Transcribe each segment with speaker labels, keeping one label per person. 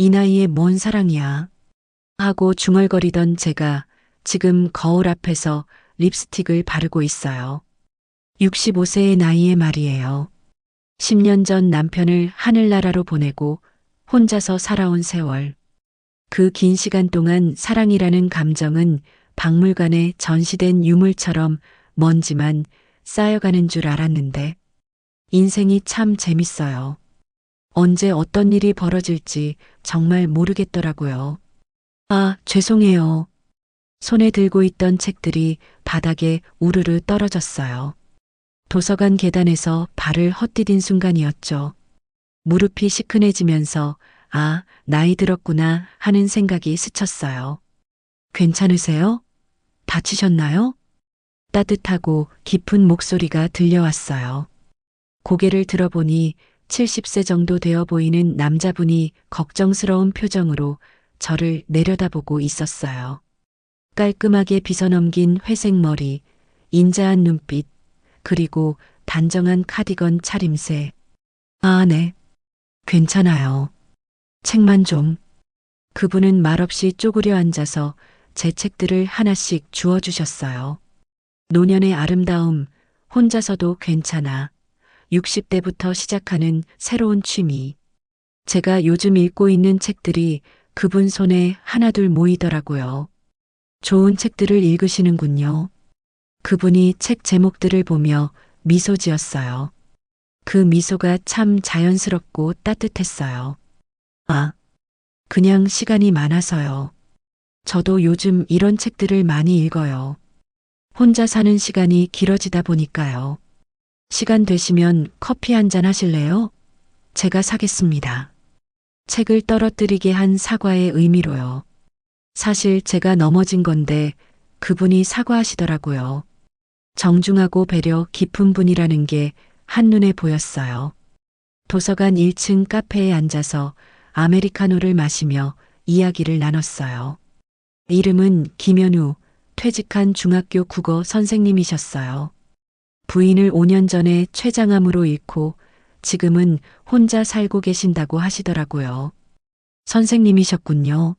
Speaker 1: 이 나이에 뭔 사랑이야. 하고 중얼거리던 제가 지금 거울 앞에서 립스틱을 바르고 있어요. 65세의 나이에 말이에요. 10년 전 남편을 하늘나라로 보내고 혼자서 살아온 세월. 그 긴 시간 동안 사랑이라는 감정은 박물관에 전시된 유물처럼 먼지만 쌓여가는 줄 알았는데 인생이 참 재밌어요. 언제 어떤 일이 벌어질지 정말 모르겠더라고요. 아, 죄송해요. 손에 들고 있던 책들이 바닥에 우르르 떨어졌어요. 도서관 계단에서 발을 헛디딘 순간이었죠. 무릎이 시큰해지면서 아, 나이 들었구나 하는 생각이 스쳤어요. 괜찮으세요? 다치셨나요? 따뜻하고 깊은 목소리가 들려왔어요. 고개를 들어보니 70세 정도 되어 보이는 남자분이 걱정스러운 표정으로 저를 내려다보고 있었어요. 깔끔하게 빗어넘긴 회색 머리, 인자한 눈빛, 그리고 단정한 카디건 차림새. 아, 네. 괜찮아요. 책만 좀. 그분은 말없이 쪼그려 앉아서 제 책들을 하나씩 주워주셨어요. 노년의 아름다움, 혼자서도 괜찮아. 60대부터 시작하는 새로운 취미. 제가 요즘 읽고 있는 책들이 그분 손에 하나둘 모이더라고요. 좋은 책들을 읽으시는군요. 그분이 책 제목들을 보며 미소 지었어요. 그 미소가 참 자연스럽고 따뜻했어요. 아, 그냥 시간이 많아서요. 저도 요즘 이런 책들을 많이 읽어요. 혼자 사는 시간이 길어지다 보니까요. 시간 되시면 커피 한 잔 하실래요? 제가 사겠습니다. 책을 떨어뜨리게 한 사과의 의미로요. 사실 제가 넘어진 건데 그분이 사과하시더라고요. 정중하고 배려 깊은 분이라는 게 한눈에 보였어요. 도서관 1층 카페에 앉아서 아메리카노를 마시며 이야기를 나눴어요. 이름은 김현우, 퇴직한 중학교 국어 선생님이셨어요. 부인을 5년 전에 췌장암으로 잃고 지금은 혼자 살고 계신다고 하시더라고요. 선생님이셨군요.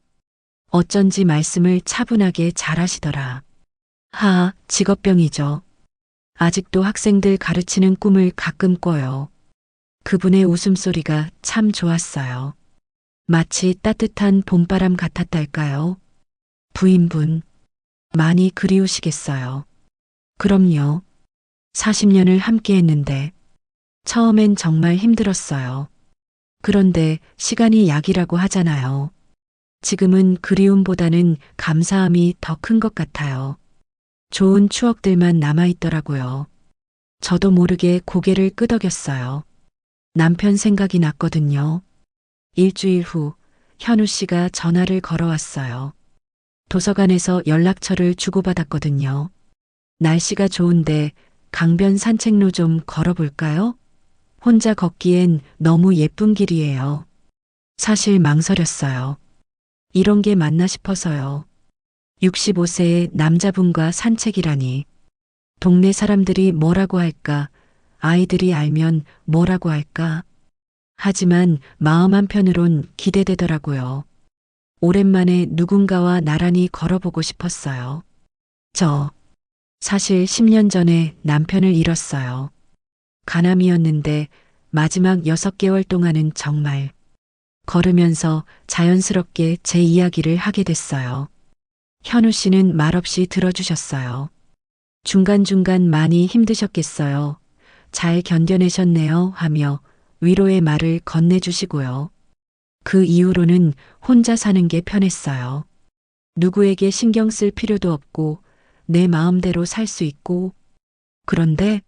Speaker 1: 어쩐지 말씀을 차분하게 잘하시더라. 직업병이죠. 아직도 학생들 가르치는 꿈을 가끔 꿔요. 그분의 웃음소리가 참 좋았어요. 마치 따뜻한 봄바람 같았달까요? 부인분, 많이 그리우시겠어요. 그럼요. 40년을 함께 했는데, 처음엔 정말 힘들었어요. 그런데 시간이 약이라고 하잖아요. 지금은 그리움보다는 감사함이 더 큰 것 같아요. 좋은 추억들만 남아있더라고요. 저도 모르게 고개를 끄덕였어요. 남편 생각이 났거든요. 일주일 후 현우 씨가 전화를 걸어왔어요. 도서관에서 연락처를 주고받았거든요. 날씨가 좋은데 강변 산책로 좀 걸어볼까요? 혼자 걷기엔 너무 예쁜 길이에요. 사실 망설였어요. 이런 게 맞나 싶어서요. 65세의 남자분과 산책이라니. 동네 사람들이 뭐라고 할까? 아이들이 알면 뭐라고 할까? 하지만 마음 한편으론 기대되더라고요. 오랜만에 누군가와 나란히 걸어보고 싶었어요. 저, 사실 10년 전에 남편을 잃었어요. 가남이었는데 마지막 6개월 동안은 정말 걸으면서 자연스럽게 제 이야기를 하게 됐어요. 현우 씨는 말없이 들어주셨어요. 중간중간 많이 힘드셨겠어요. 잘 견뎌내셨네요 하며 위로의 말을 건네주시고요. 그 이후로는 혼자 사는 게 편했어요. 누구에게 신경 쓸 필요도 없고 내 마음대로 살 수 있고 그런데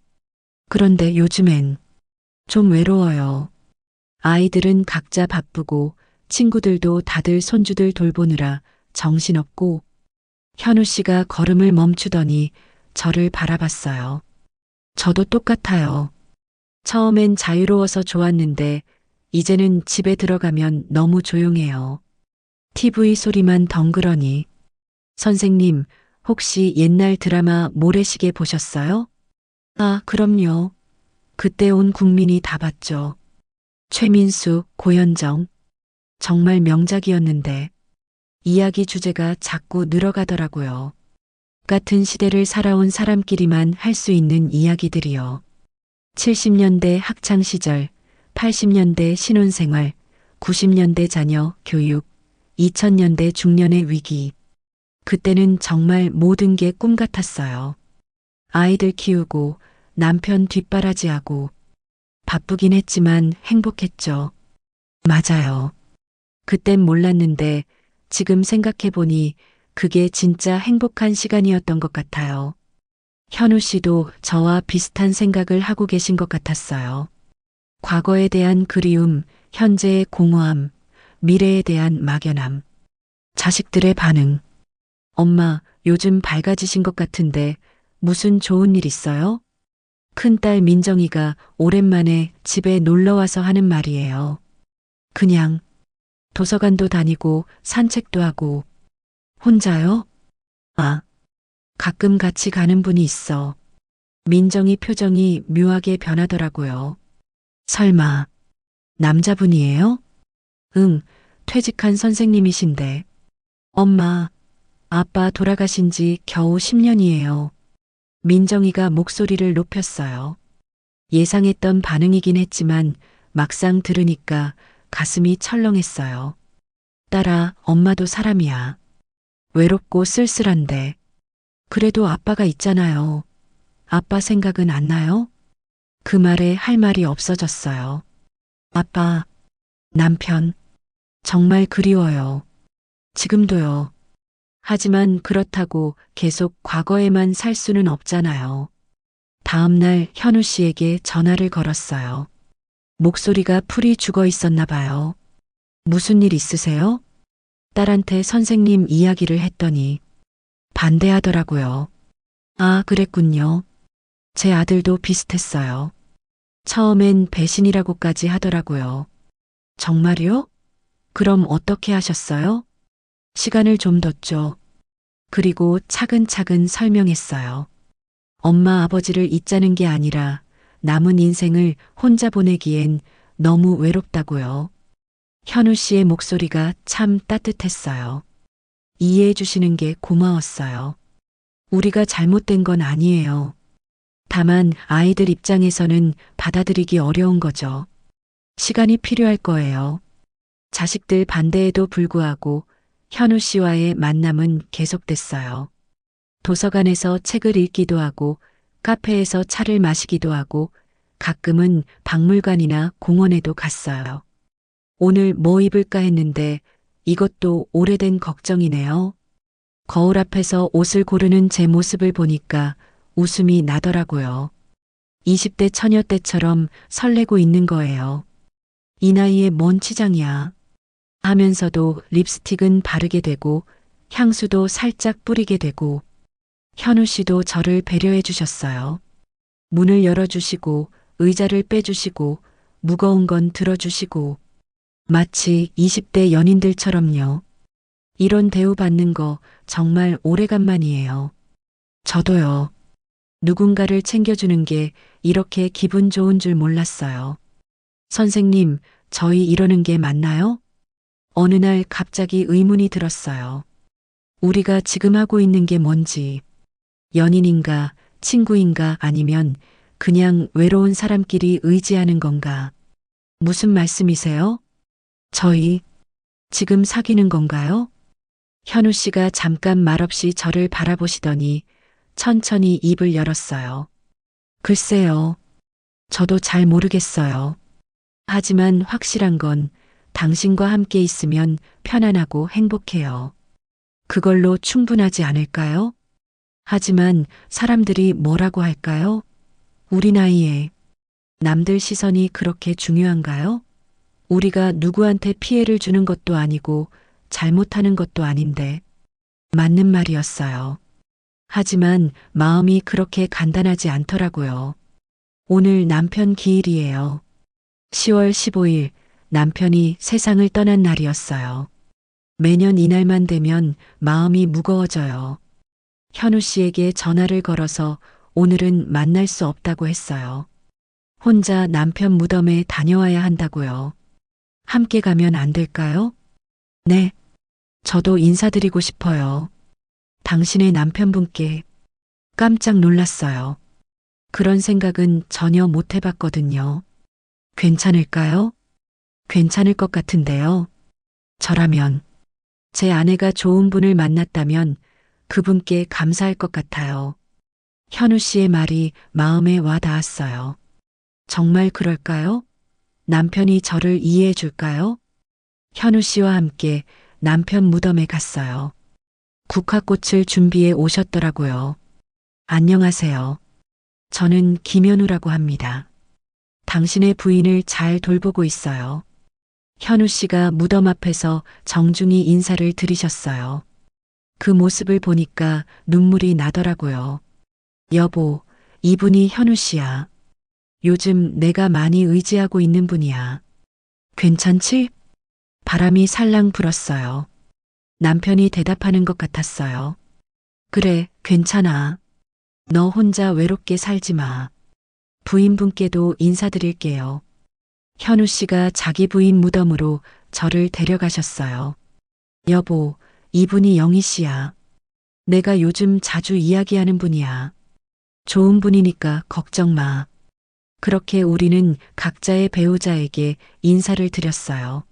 Speaker 1: 요즘엔 좀 외로워요. 아이들은 각자 바쁘고 친구들도 다들 손주들 돌보느라 정신없고 현우 씨가 걸음을 멈추더니 저를 바라봤어요. 저도 똑같아요. 처음엔 자유로워서 좋았는데 이제는 집에 들어가면 너무 조용해요. TV 소리만 덩그러니. 선생님, 혹시 옛날 드라마 모래시계 보셨어요? 아, 그럼요. 그때 온 국민이 다 봤죠. 최민수, 고현정. 정말 명작이었는데 이야기 주제가 자꾸 늘어가더라고요. 같은 시대를 살아온 사람끼리만 할 수 있는 이야기들이요. 70년대 학창 시절, 80년대 신혼생활, 90년대 자녀 교육, 2000년대 중년의 위기. 그때는 정말 모든 게 꿈 같았어요. 아이들 키우고 남편 뒷바라지하고 바쁘긴 했지만 행복했죠. 맞아요. 그땐 몰랐는데 지금 생각해보니 그게 진짜 행복한 시간이었던 것 같아요. 현우 씨도 저와 비슷한 생각을 하고 계신 것 같았어요. 과거에 대한 그리움, 현재의 공허함, 미래에 대한 막연함. 자식들의 반응. 엄마, 요즘 밝아지신 것 같은데 무슨 좋은 일 있어요? 큰딸 민정이가 오랜만에 집에 놀러 와서 하는 말이에요. 그냥 도서관도 다니고 산책도 하고 혼자요? 아, 가끔 같이 가는 분이 있어. 민정이 표정이 묘하게 변하더라고요. 설마 남자분이에요? 응, 퇴직한 선생님이신데. 엄마, 아빠 돌아가신 지 겨우 10년이에요. 민정이가 목소리를 높였어요. 예상했던 반응이긴 했지만 막상 들으니까 가슴이 철렁했어요. 딸아, 엄마도 사람이야. 외롭고 쓸쓸한데. 그래도 아빠가 있잖아요. 아빠 생각은 안 나요? 그 말에 할 말이 없어졌어요. 아빠, 남편, 정말 그리워요. 지금도요. 하지만 그렇다고 계속 과거에만 살 수는 없잖아요. 다음 날 현우 씨에게 전화를 걸었어요. 목소리가 풀이 죽어 있었나 봐요. 무슨 일 있으세요? 딸한테 선생님 이야기를 했더니 반대하더라고요. 아, 그랬군요. 제 아들도 비슷했어요. 처음엔 배신이라고까지 하더라고요. 정말요? 그럼 어떻게 하셨어요? 시간을 좀 뒀죠. 그리고 차근차근 설명했어요. 엄마 아버지를 잊자는 게 아니라 남은 인생을 혼자 보내기엔 너무 외롭다고요. 현우 씨의 목소리가 참 따뜻했어요. 이해해 주시는 게 고마웠어요. 우리가 잘못된 건 아니에요. 다만 아이들 입장에서는 받아들이기 어려운 거죠. 시간이 필요할 거예요. 자식들 반대에도 불구하고 현우 씨와의 만남은 계속됐어요. 도서관에서 책을 읽기도 하고 카페에서 차를 마시기도 하고 가끔은 박물관이나 공원에도 갔어요. 오늘 뭐 입을까 했는데 이것도 오래된 걱정이네요. 거울 앞에서 옷을 고르는 제 모습을 보니까 웃음이 나더라고요. 20대 처녀 때처럼 설레고 있는 거예요. 이 나이에 뭔 치장이야. 하면서도 립스틱은 바르게 되고 향수도 살짝 뿌리게 되고 현우 씨도 저를 배려해 주셨어요. 문을 열어주시고 의자를 빼주시고 무거운 건 들어주시고 마치 20대 연인들처럼요. 이런 대우 받는 거 정말 오래간만이에요. 저도요. 누군가를 챙겨주는 게 이렇게 기분 좋은 줄 몰랐어요. 선생님, 저희 이러는 게 맞나요? 어느 날 갑자기 의문이 들었어요. 우리가 지금 하고 있는 게 뭔지, 연인인가, 친구인가 아니면 그냥 외로운 사람끼리 의지하는 건가? 무슨 말씀이세요? 저희 지금 사귀는 건가요? 현우 씨가 잠깐 말없이 저를 바라보시더니 천천히 입을 열었어요. 글쎄요. 저도 잘 모르겠어요. 하지만 확실한 건 당신과 함께 있으면 편안하고 행복해요. 그걸로 충분하지 않을까요? 하지만 사람들이 뭐라고 할까요? 우리 나이에 남들 시선이 그렇게 중요한가요? 우리가 누구한테 피해를 주는 것도 아니고 잘못하는 것도 아닌데 맞는 말이었어요. 하지만 마음이 그렇게 간단하지 않더라고요. 오늘 남편 기일이에요. 10월 15일 남편이 세상을 떠난 날이었어요. 매년 이날만 되면 마음이 무거워져요. 현우 씨에게 전화를 걸어서 오늘은 만날 수 없다고 했어요. 혼자 남편 무덤에 다녀와야 한다고요. 함께 가면 안 될까요? 네, 저도 인사드리고 싶어요. 당신의 남편분께. 깜짝 놀랐어요. 그런 생각은 전혀 못 해봤거든요. 괜찮을까요? 괜찮을 것 같은데요. 저라면, 제 아내가 좋은 분을 만났다면 그분께 감사할 것 같아요. 현우 씨의 말이 마음에 와 닿았어요. 정말 그럴까요? 남편이 저를 이해해 줄까요? 현우 씨와 함께 남편 무덤에 갔어요. 국화꽃을 준비해 오셨더라고요. 안녕하세요. 저는 김현우라고 합니다. 당신의 부인을 잘 돌보고 있어요. 현우 씨가 무덤 앞에서 정중히 인사를 드리셨어요. 그 모습을 보니까 눈물이 나더라고요. 여보, 이분이 현우 씨야. 요즘 내가 많이 의지하고 있는 분이야. 괜찮지? 바람이 살랑 불었어요. 남편이 대답하는 것 같았어요. 그래, 괜찮아. 너 혼자 외롭게 살지 마. 부인분께도 인사드릴게요. 현우 씨가 자기 부인 무덤으로 저를 데려가셨어요. 여보, 이분이 영희 씨야. 내가 요즘 자주 이야기하는 분이야. 좋은 분이니까 걱정 마. 그렇게 우리는 각자의 배우자에게 인사를 드렸어요.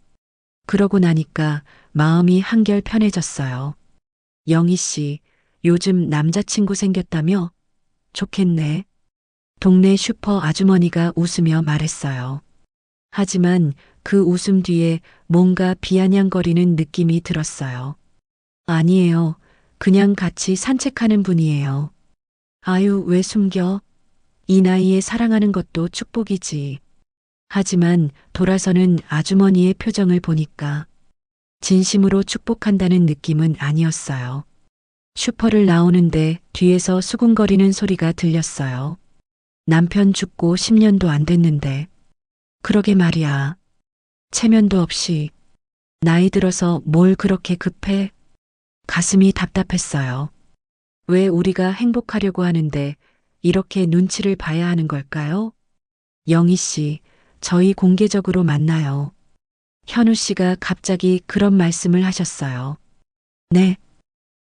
Speaker 1: 그러고 나니까 마음이 한결 편해졌어요. 영희 씨, 요즘 남자친구 생겼다며? 좋겠네. 동네 슈퍼 아주머니가 웃으며 말했어요. 하지만 그 웃음 뒤에 뭔가 비아냥거리는 느낌이 들었어요. 아니에요. 그냥 같이 산책하는 분이에요. 아유, 왜 숨겨? 이 나이에 사랑하는 것도 축복이지. 하지만 돌아서는 아주머니의 표정을 보니까 진심으로 축복한다는 느낌은 아니었어요. 슈퍼를 나오는데 뒤에서 수군거리는 소리가 들렸어요. 남편 죽고 10년도 안 됐는데. 그러게 말이야. 체면도 없이. 나이 들어서 뭘 그렇게 급해? 가슴이 답답했어요. 왜 우리가 행복하려고 하는데 이렇게 눈치를 봐야 하는 걸까요? 영희 씨, 저희 공개적으로 만나요. 현우 씨가 갑자기 그런 말씀을 하셨어요. 네.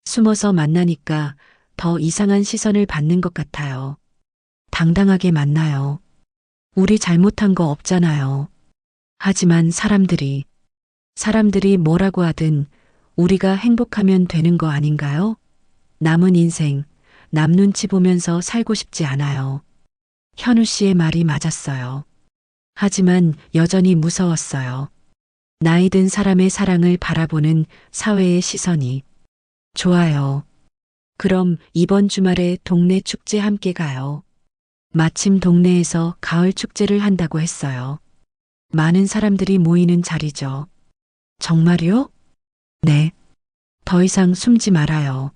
Speaker 1: 숨어서 만나니까 더 이상한 시선을 받는 것 같아요. 당당하게 만나요. 우리 잘못한 거 없잖아요. 하지만 사람들이 뭐라고 하든 우리가 행복하면 되는 거 아닌가요? 남은 인생, 남 눈치 보면서 살고 싶지 않아요. 현우 씨의 말이 맞았어요. 하지만 여전히 무서웠어요. 나이 든 사람의 사랑을 바라보는 사회의 시선이. 좋아요. 그럼 이번 주말에 동네 축제 함께 가요. 마침 동네에서 가을 축제를 한다고 했어요. 많은 사람들이 모이는 자리죠. 정말요? 네. 더 이상 숨지 말아요.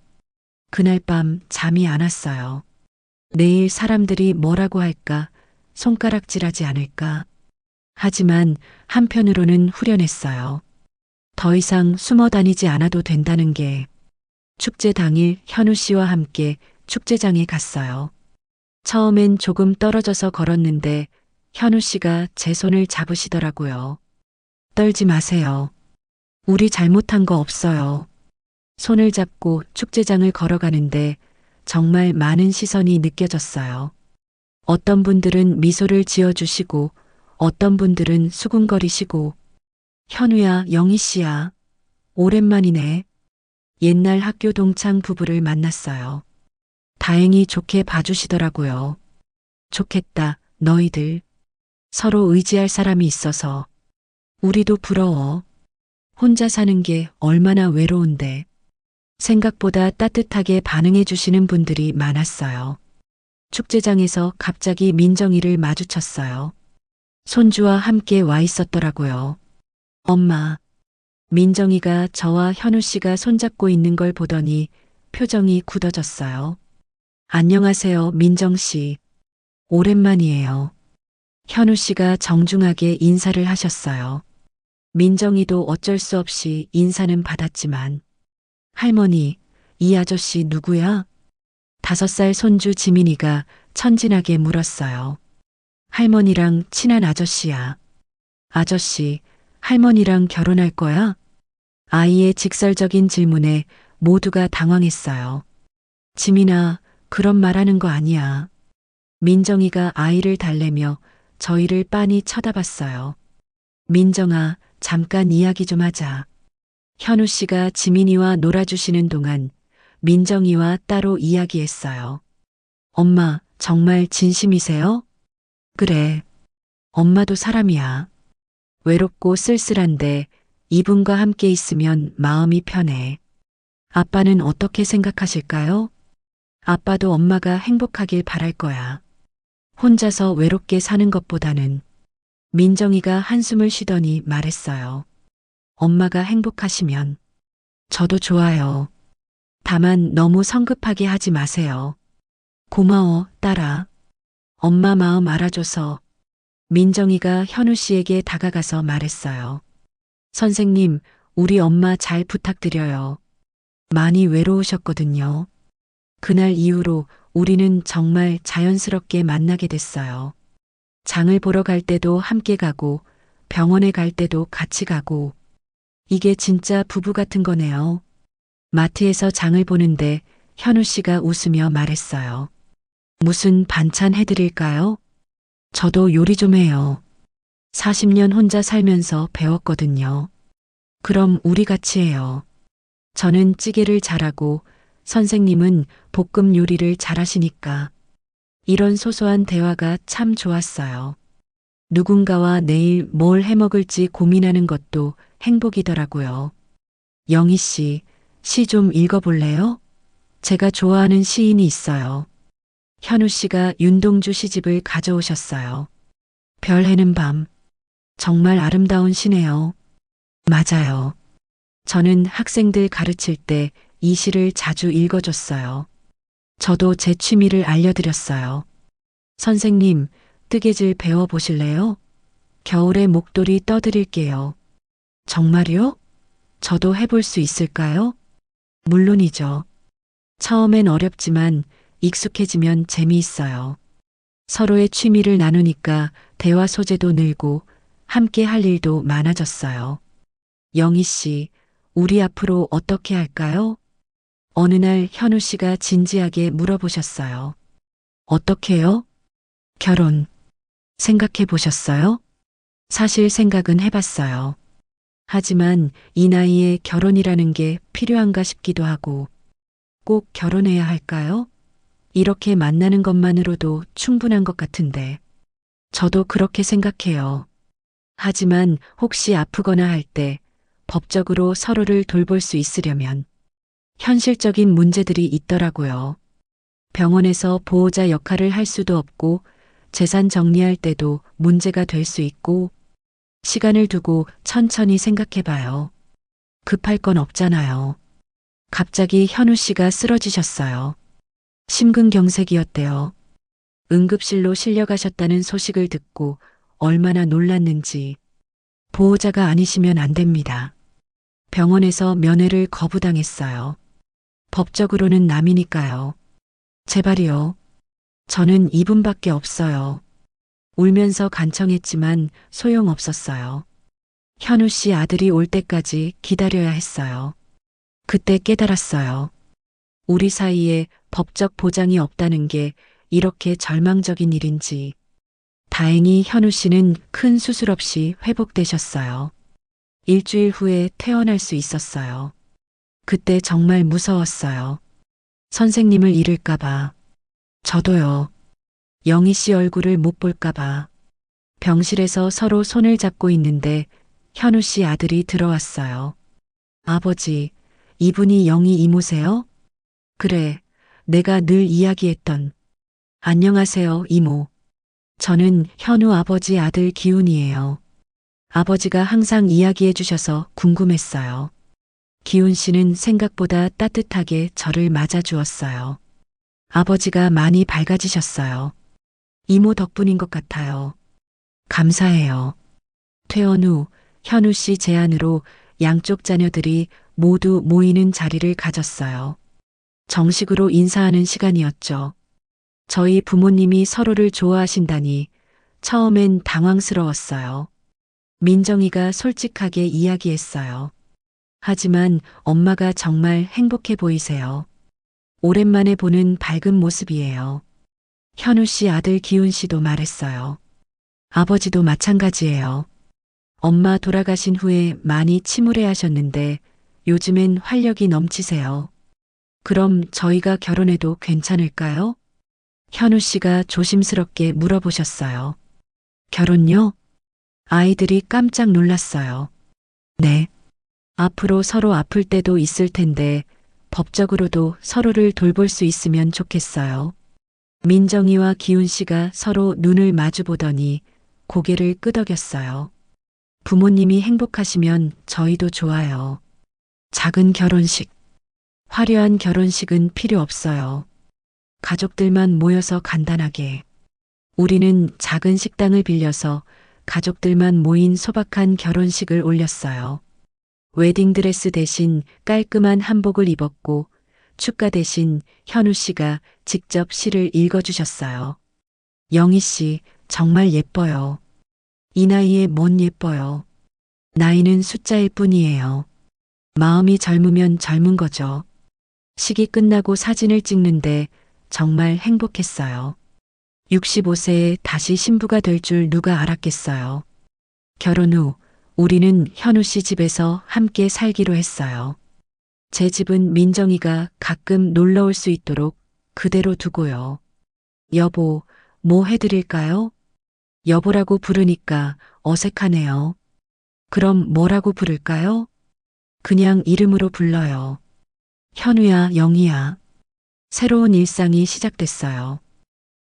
Speaker 1: 그날 밤 잠이 안 왔어요. 내일 사람들이 뭐라고 할까? 손가락질하지 않을까? 하지만 한편으로는 후련했어요. 더 이상 숨어 다니지 않아도 된다는 게. 축제 당일 현우 씨와 함께 축제장에 갔어요. 처음엔 조금 떨어져서 걸었는데 현우 씨가 제 손을 잡으시더라고요. 떨지 마세요. 우리 잘못한 거 없어요. 손을 잡고 축제장을 걸어가는데 정말 많은 시선이 느껴졌어요. 어떤 분들은 미소를 지어주시고 어떤 분들은 수군거리시고 현우야, 영희 씨야. 오랜만이네. 옛날 학교 동창 부부를 만났어요. 다행히 좋게 봐주시더라고요. 좋겠다, 너희들. 서로 의지할 사람이 있어서. 우리도 부러워. 혼자 사는 게 얼마나 외로운데. 생각보다 따뜻하게 반응해 주시는 분들이 많았어요. 축제장에서 갑자기 민정이를 마주쳤어요. 손주와 함께 와 있었더라고요. 엄마. 민정이가 저와 현우 씨가 손잡고 있는 걸 보더니 표정이 굳어졌어요. 안녕하세요, 민정 씨. 오랜만이에요. 현우 씨가 정중하게 인사를 하셨어요. 민정이도 어쩔 수 없이 인사는 받았지만 할머니, 이 아저씨 누구야? 5살 손주 지민이가 천진하게 물었어요. 할머니랑 친한 아저씨야. 아저씨, 할머니랑 결혼할 거야? 아이의 직설적인 질문에 모두가 당황했어요. 지민아, 그런 말하는 거 아니야. 민정이가 아이를 달래며 저희를 빤히 쳐다봤어요. 민정아, 잠깐 이야기 좀 하자. 현우 씨가 지민이와 놀아주시는 동안 민정이와 따로 이야기했어요. 엄마, 정말 진심이세요? 그래. 엄마도 사람이야. 외롭고 쓸쓸한데 이분과 함께 있으면 마음이 편해. 아빠는 어떻게 생각하실까요? 아빠도 엄마가 행복하길 바랄 거야. 혼자서 외롭게 사는 것보다는. 민정이가 한숨을 쉬더니 말했어요. 엄마가 행복하시면 저도 좋아요. 다만 너무 성급하게 하지 마세요. 고마워, 딸아. 엄마 마음 알아줘서. 민정이가 현우 씨에게 다가가서 말했어요. 선생님, 우리 엄마 잘 부탁드려요. 많이 외로우셨거든요. 그날 이후로 우리는 정말 자연스럽게 만나게 됐어요. 장을 보러 갈 때도 함께 가고, 병원에 갈 때도 같이 가고. 이게 진짜 부부 같은 거네요. 마트에서 장을 보는데 현우 씨가 웃으며 말했어요. 무슨 반찬 해드릴까요? 저도 요리 좀 해요. 40년 혼자 살면서 배웠거든요. 그럼 우리 같이 해요. 저는 찌개를 잘하고 선생님은 볶음 요리를 잘하시니까. 이런 소소한 대화가 참 좋았어요. 누군가와 내일 뭘 해먹을지 고민하는 것도 행복이더라고요. 영희 씨, 시 좀 읽어볼래요? 제가 좋아하는 시인이 있어요. 현우 씨가 윤동주 시집을 가져오셨어요. 별 해는 밤. 정말 아름다운 시네요. 맞아요. 저는 학생들 가르칠 때 이 시를 자주 읽어줬어요. 저도 제 취미를 알려드렸어요. 선생님, 뜨개질 배워보실래요? 겨울에 목도리 떠드릴게요. 정말요? 저도 해볼 수 있을까요? 물론이죠. 처음엔 어렵지만 익숙해지면 재미있어요. 서로의 취미를 나누니까 대화 소재도 늘고 함께 할 일도 많아졌어요. 영희 씨, 우리 앞으로 어떻게 할까요? 어느 날 현우 씨가 진지하게 물어보셨어요. 어떻게요? 결혼. 생각해 보셨어요? 사실 생각은 해봤어요. 하지만 이 나이에 결혼이라는 게 필요한가 싶기도 하고, 꼭 결혼해야 할까요? 이렇게 만나는 것만으로도 충분한 것 같은데. 저도 그렇게 생각해요. 하지만 혹시 아프거나 할 때 법적으로 서로를 돌볼 수 있으려면 현실적인 문제들이 있더라고요. 병원에서 보호자 역할을 할 수도 없고 재산 정리할 때도 문제가 될 수 있고 시간을 두고 천천히 생각해 봐요. 급할 건 없잖아요. 갑자기 현우 씨가 쓰러지셨어요. 심근경색이었대요. 응급실로 실려가셨다는 소식을 듣고 얼마나 놀랐는지. 보호자가 아니시면 안 됩니다. 병원에서 면회를 거부당했어요. 법적으로는 남이니까요. 제발이요. 저는 이분밖에 없어요. 울면서 간청했지만 소용없었어요. 현우 씨 아들이 올 때까지 기다려야 했어요. 그때 깨달았어요. 우리 사이에 법적 보장이 없다는 게 이렇게 절망적인 일인지. 다행히 현우 씨는 큰 수술 없이 회복되셨어요. 일주일 후에 퇴원할 수 있었어요. 그때 정말 무서웠어요. 선생님을 잃을까봐. 저도요. 영희 씨 얼굴을 못 볼까봐. 병실에서 서로 손을 잡고 있는데 현우 씨 아들이 들어왔어요. 아버지, 이분이 영희 이모세요? 그래, 내가 늘 이야기했던. 안녕하세요, 이모. 저는 현우 아버지 아들 기훈이에요. 아버지가 항상 이야기해 주셔서 궁금했어요. 기훈 씨는 생각보다 따뜻하게 저를 맞아주었어요. 아버지가 많이 밝아지셨어요. 이모 덕분인 것 같아요. 감사해요. 퇴원 후 현우 씨 제안으로 양쪽 자녀들이 모두 모이는 자리를 가졌어요. 정식으로 인사하는 시간이었죠. 저희 부모님이 서로를 좋아하신다니 처음엔 당황스러웠어요. 민정이가 솔직하게 이야기했어요. 하지만 엄마가 정말 행복해 보이세요. 오랜만에 보는 밝은 모습이에요. 현우 씨 아들 기훈 씨도 말했어요. 아버지도 마찬가지예요. 엄마 돌아가신 후에 많이 침울해 하셨는데 요즘엔 활력이 넘치세요. 그럼 저희가 결혼해도 괜찮을까요? 현우 씨가 조심스럽게 물어보셨어요. 결혼요? 아이들이 깜짝 놀랐어요. 네. 앞으로 서로 아플 때도 있을 텐데 법적으로도 서로를 돌볼 수 있으면 좋겠어요. 민정이와 기훈 씨가 서로 눈을 마주 보더니 고개를 끄덕였어요. 부모님이 행복하시면 저희도 좋아요. 작은 결혼식. 화려한 결혼식은 필요 없어요. 가족들만 모여서 간단하게. 우리는 작은 식당을 빌려서 가족들만 모인 소박한 결혼식을 올렸어요. 웨딩드레스 대신 깔끔한 한복을 입었고 축가 대신 현우 씨가 직접 시를 읽어주셨어요. 영희 씨, 정말 예뻐요. 이 나이에 뭔 예뻐요. 나이는 숫자일 뿐이에요. 마음이 젊으면 젊은 거죠. 식이 끝나고 사진을 찍는데 정말 행복했어요. 65세에 다시 신부가 될 줄 누가 알았겠어요. 결혼 후 우리는 현우 씨 집에서 함께 살기로 했어요. 제 집은 민정이가 가끔 놀러 올 수 있도록 그대로 두고요. 여보, 뭐 해드릴까요? 여보라고 부르니까 어색하네요. 그럼 뭐라고 부를까요? 그냥 이름으로 불러요. 현우야, 영희야. 새로운 일상이 시작됐어요.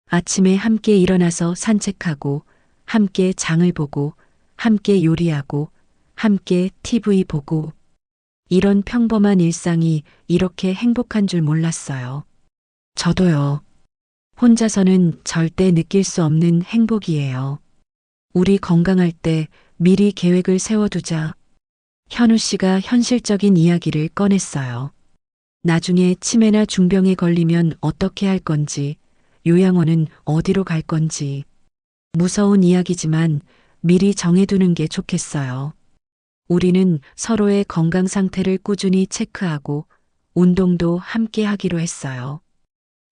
Speaker 1: 아침에 함께 일어나서 산책하고, 함께 장을 보고, 함께 요리하고, 함께 TV 보고. 이런 평범한 일상이 이렇게 행복한 줄 몰랐어요. 저도요. 혼자서는 절대 느낄 수 없는 행복이에요. 우리 건강할 때 미리 계획을 세워두자. 현우 씨가 현실적인 이야기를 꺼냈어요. 나중에 치매나 중병에 걸리면 어떻게 할 건지, 요양원은 어디로 갈 건지. 무서운 이야기지만 미리 정해두는 게 좋겠어요. 우리는 서로의 건강 상태를 꾸준히 체크하고 운동도 함께 하기로 했어요.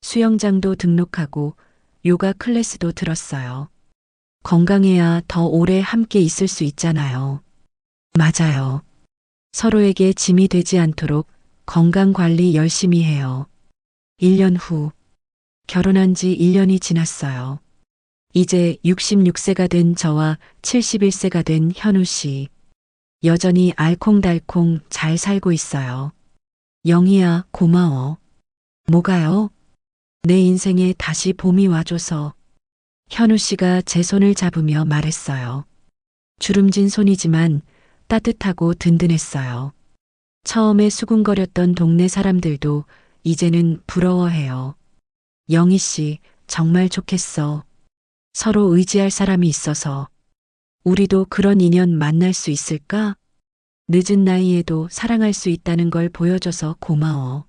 Speaker 1: 수영장도 등록하고 요가 클래스도 들었어요. 건강해야 더 오래 함께 있을 수 있잖아요. 맞아요. 서로에게 짐이 되지 않도록 건강 관리 열심히 해요. 1년 후, 결혼한 지 1년이 지났어요. 이제 66세가 된 저와 71세가 된 현우 씨. 여전히 알콩달콩 잘 살고 있어요. 영희야, 고마워. 뭐가요? 내 인생에 다시 봄이 와줘서. 현우 씨가 제 손을 잡으며 말했어요. 주름진 손이지만 따뜻하고 든든했어요. 처음에 수군거렸던 동네 사람들도 이제는 부러워해요. 영희 씨, 정말 좋겠어. 서로 의지할 사람이 있어서. 우리도 그런 인연 만날 수 있을까? 늦은 나이에도 사랑할 수 있다는 걸 보여줘서 고마워.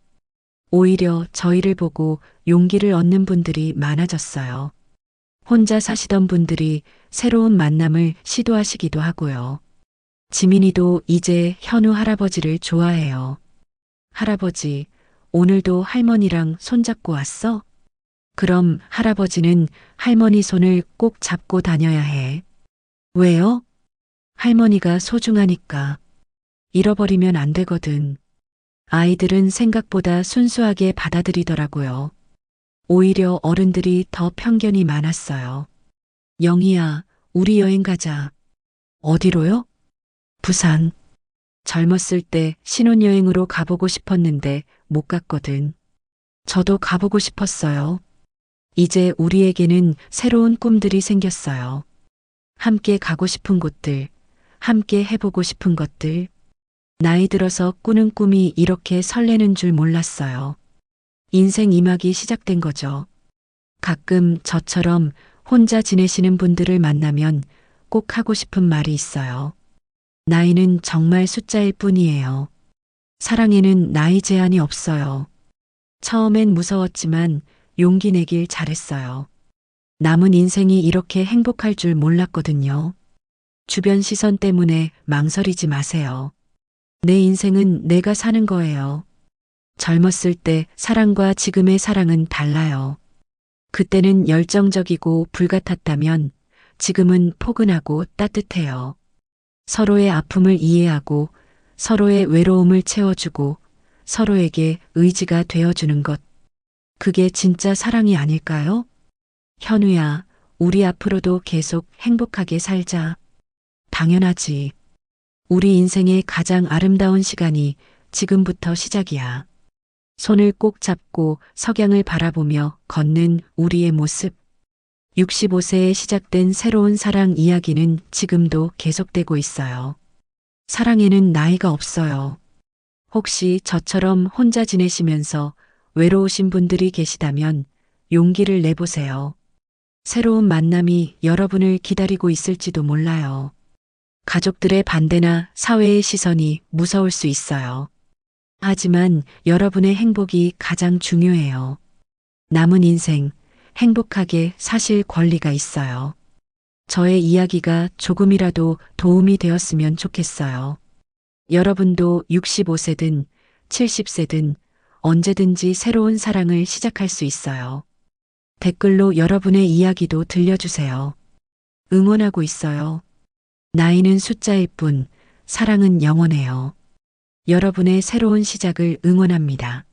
Speaker 1: 오히려 저희를 보고 용기를 얻는 분들이 많아졌어요. 혼자 사시던 분들이 새로운 만남을 시도하시기도 하고요. 지민이도 이제 현우 할아버지를 좋아해요. 할아버지, 오늘도 할머니랑 손잡고 왔어? 그럼 할아버지는 할머니 손을 꼭 잡고 다녀야 해. 왜요? 할머니가 소중하니까. 잃어버리면 안 되거든. 아이들은 생각보다 순수하게 받아들이더라고요. 오히려 어른들이 더 편견이 많았어요. 영희야, 우리 여행 가자. 어디로요? 부산. 젊었을 때 신혼여행으로 가보고 싶었는데 못 갔거든. 저도 가보고 싶었어요. 이제 우리에게는 새로운 꿈들이 생겼어요. 함께 가고 싶은 곳들, 함께 해보고 싶은 것들. 나이 들어서 꾸는 꿈이 이렇게 설레는 줄 몰랐어요. 인생 2막이 시작된 거죠. 가끔 저처럼 혼자 지내시는 분들을 만나면 꼭 하고 싶은 말이 있어요. 나이는 정말 숫자일 뿐이에요. 사랑에는 나이 제한이 없어요. 처음엔 무서웠지만 용기 내길 잘했어요. 남은 인생이 이렇게 행복할 줄 몰랐거든요. 주변 시선 때문에 망설이지 마세요. 내 인생은 내가 사는 거예요. 젊었을 때 사랑과 지금의 사랑은 달라요. 그때는 열정적이고 불같았다면 지금은 포근하고 따뜻해요. 서로의 아픔을 이해하고 서로의 외로움을 채워주고 서로에게 의지가 되어주는 것. 그게 진짜 사랑이 아닐까요? 현우야, 우리 앞으로도 계속 행복하게 살자. 당연하지. 우리 인생의 가장 아름다운 시간이 지금부터 시작이야. 손을 꼭 잡고 석양을 바라보며 걷는 우리의 모습. 65세에 시작된 새로운 사랑 이야기는 지금도 계속되고 있어요. 사랑에는 나이가 없어요. 혹시 저처럼 혼자 지내시면서 외로우신 분들이 계시다면 용기를 내보세요. 새로운 만남이 여러분을 기다리고 있을지도 몰라요. 가족들의 반대나 사회의 시선이 무서울 수 있어요. 하지만 여러분의 행복이 가장 중요해요. 남은 인생 행복하게 사실 권리가 있어요. 저의 이야기가 조금이라도 도움이 되었으면 좋겠어요. 여러분도 65세든 70세든 언제든지 새로운 사랑을 시작할 수 있어요. 댓글로 여러분의 이야기도 들려주세요. 응원하고 있어요. 나이는 숫자일 뿐, 사랑은 영원해요. 여러분의 새로운 시작을 응원합니다.